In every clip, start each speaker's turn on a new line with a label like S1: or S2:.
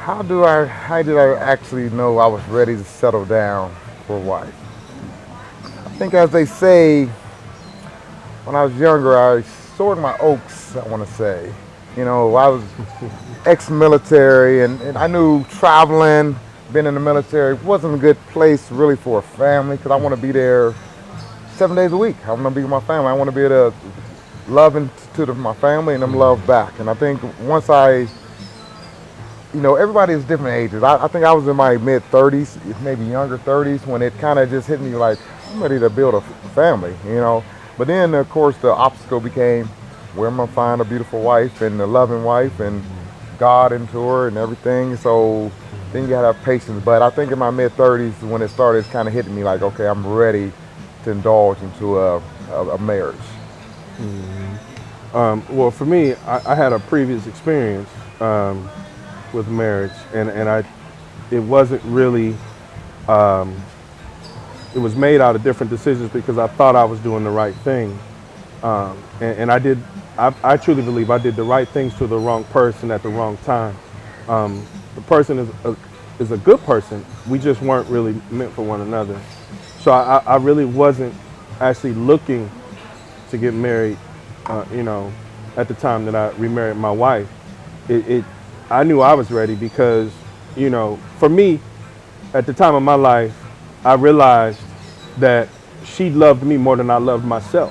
S1: How did I actually know I was ready to settle down for a wife? I think as they say, when I was younger, I soared my oaks, I want to say. I was ex-military, and I knew traveling, being in the military, wasn't a good place really for a family because I want to be there 7 days a week. I want to be with my family. I want to be able to love my family and them love back. And I think once everybody is different ages. I think I was in my mid 30s, maybe younger 30s, when it kind of just hit me like, I'm ready to build a family. But then, of course, the obstacle became where am I going to find a beautiful wife and a loving wife and God into her and everything. So then you got to have patience. But I think in my mid 30s, when it started kind of hitting me like, okay, I'm ready to indulge into a marriage.
S2: Well, for me, I had a previous experience with marriage, and it wasn't really, it was made out of different decisions because I thought I was doing the right thing. And I truly believe I did the right things to the wrong person at the wrong time. The person is a good person. We just weren't really meant for one another. So I really wasn't actually looking to get married, at the time that I remarried my wife. It I knew I was ready because, for me, at the time of my life, I realized that she loved me more than I loved myself,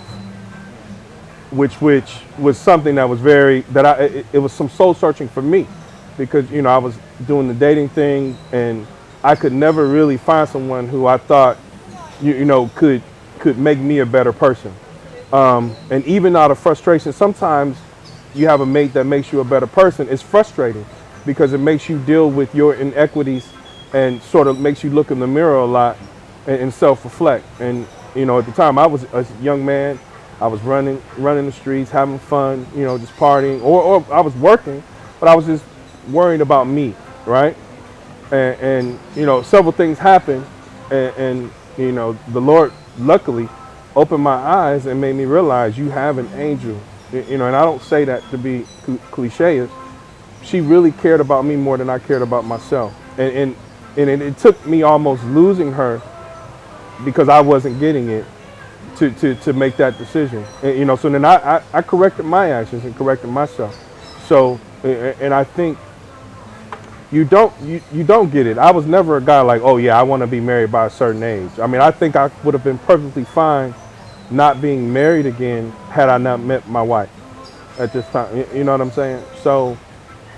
S2: which was something that was it was some soul searching for me, because I was doing the dating thing and I could never really find someone who I thought could make me a better person. And even out of frustration, sometimes you have a mate that makes you a better person. It's frustrating because it makes you deal with your inequities and sort of makes you look in the mirror a lot and self-reflect. And at the time I was a young man. I was running the streets, having fun, just partying, or I was working, but I was just worrying about me, right? And several things happened, and the Lord luckily opened my eyes and made me realize you have an angel. And I don't say that to be cliche. She really cared about me more than I cared about myself. And it took me almost losing her because I wasn't getting it to make that decision. So then I corrected my actions and corrected myself. So, and I think you don't get it. I was never a guy like, oh yeah, I want to be married by a certain age. I mean, I think I would have been perfectly fine not being married again had I not met my wife at this time. You know what I'm saying? So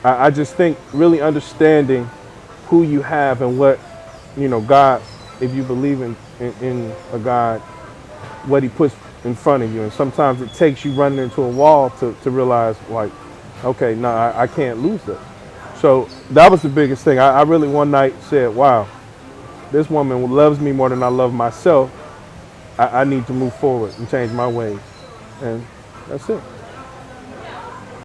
S2: I just think really understanding who you have and what, God, if you believe in a God, what he puts in front of you. And sometimes it takes you running into a wall to realize, like, okay, no, I can't lose this. So that was the biggest thing. I really one night said, wow, this woman loves me more than I love myself. I need to move forward and change my ways. And that's it.